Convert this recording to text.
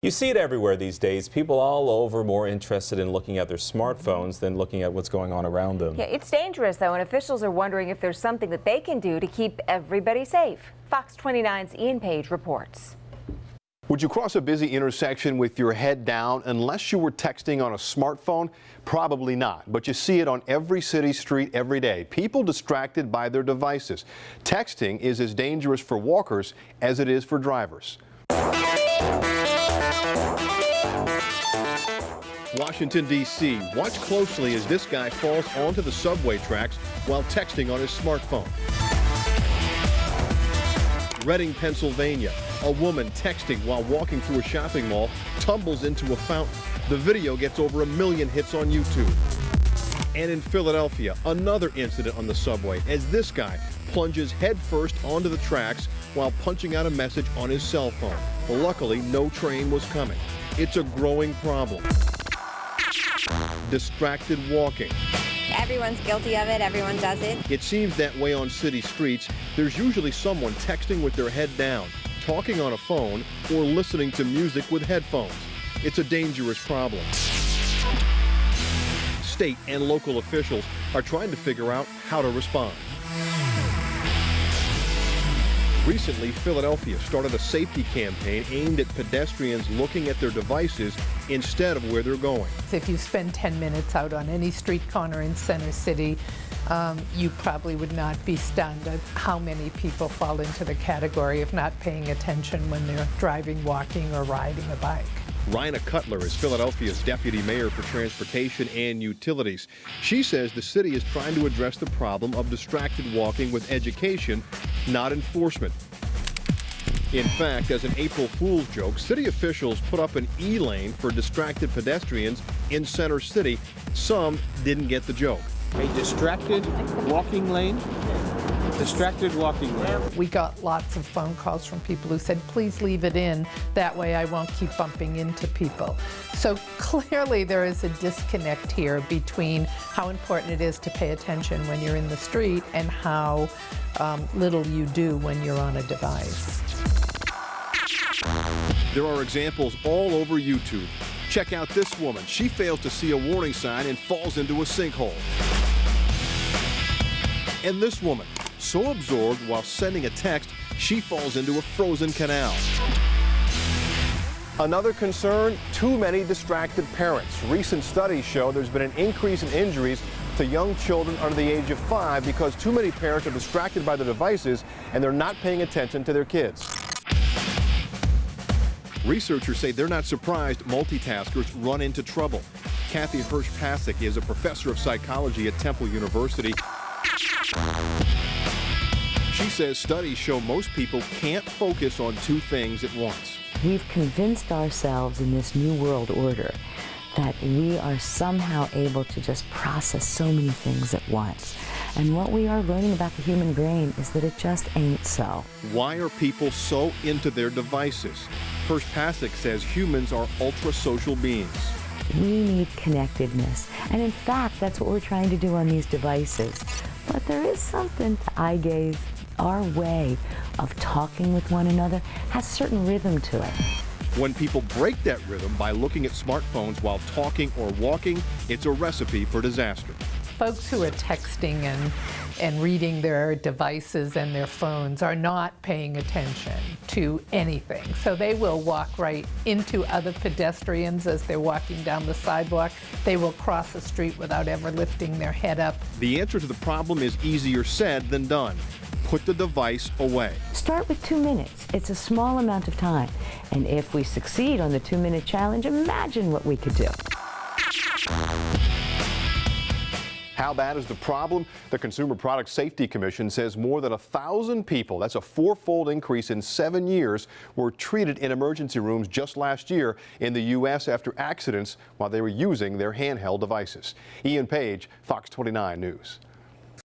You see it everywhere these days. People all over more interested in looking at their smartphones than looking at what's going on around them. Yeah, it's dangerous though, and officials are wondering if there's something that they can do to keep everybody safe. Fox 29's Ian Page reports. Would you cross a busy intersection with your head down unless you were texting on a smartphone? Probably not, but you see it on every city street every day. People distracted by their devices. Texting is as dangerous for walkers as it is for drivers. Washington, D.C. Watch closely as this guy falls onto the subway tracks while texting on his smartphone. Reading, Pennsylvania. A woman texting while walking through a shopping mall tumbles into a fountain. The video gets over 1 million hits on YouTube. And in Philadelphia, another incident on the subway as this guy plunges headfirst onto the tracks while punching out a message on his cell phone. Luckily, no train was coming. It's a growing problem. Distracted walking. Everyone's guilty of it. Everyone does it. It seems that way on city streets. There's usually someone texting with their head down, talking on a phone, or listening to music with headphones. It's a dangerous problem. State and local officials are trying to figure out how to respond. Recently, Philadelphia started a safety campaign aimed at pedestrians looking at their devices instead of where they're going. If you spend 10 minutes out on any street corner in Center City, you probably would not be stunned at how many people fall into the category of not paying attention when they're driving, walking, or riding a bike. Rhina Cutler is Philadelphia's deputy mayor for transportation and utilities. She says the city is trying to address the problem of distracted walking with education, not enforcement. In fact, as an April Fool's joke, city officials put up an E-lane for distracted pedestrians in Center City. Some didn't get the joke. A distracted walking lane? Distracted walking lane. We got lots of phone calls from people who said, please leave it in. That way I won't keep bumping into people. So clearly there is a disconnect here between how important it is to pay attention when you're in the street and how little you do when you're on a device. There are examples all over YouTube. Check out this woman. She fails to see a warning sign and falls into a sinkhole. And this woman, so absorbed while sending a text, she falls into a frozen canal. Another concern, too many distracted parents. Recent studies show there's been an increase in injuries to young children under the age of 5 because too many parents are distracted by their devices and they're not paying attention to their kids. Researchers say they're not surprised multitaskers run into trouble. Kathy Hirsch-Pasek is a professor of psychology at Temple University. She says studies show most people can't focus on 2 things at once. We've convinced ourselves in this new world order that we are somehow able to just process so many things at once. And what we are learning about the human brain is that it just ain't so. Why are people so into their devices? Hirsch-Pasek says humans are ultra-social beings. We need connectedness. And in fact, that's what we're trying to do on these devices. But there is something to eye gaze. Our way of talking with one another has a certain rhythm to it. When people break that rhythm by looking at smartphones while talking or walking, it's a recipe for disaster. Folks who are texting and reading their devices and their phones are not paying attention to anything. So they will walk right into other pedestrians as they're walking down the sidewalk. They will cross the street without ever lifting their head up. The answer to the problem is easier said than done. Put the device away. Start with 2 minutes. It's a small amount of time. And if we succeed on the 2-minute challenge, imagine what we could do. How bad is the problem? The Consumer Product Safety Commission says more than 1,000 people, that's a 4-fold increase in 7 years, were treated in emergency rooms just last year in the U.S. after accidents while they were using their handheld devices. Ian Page, Fox 29 News.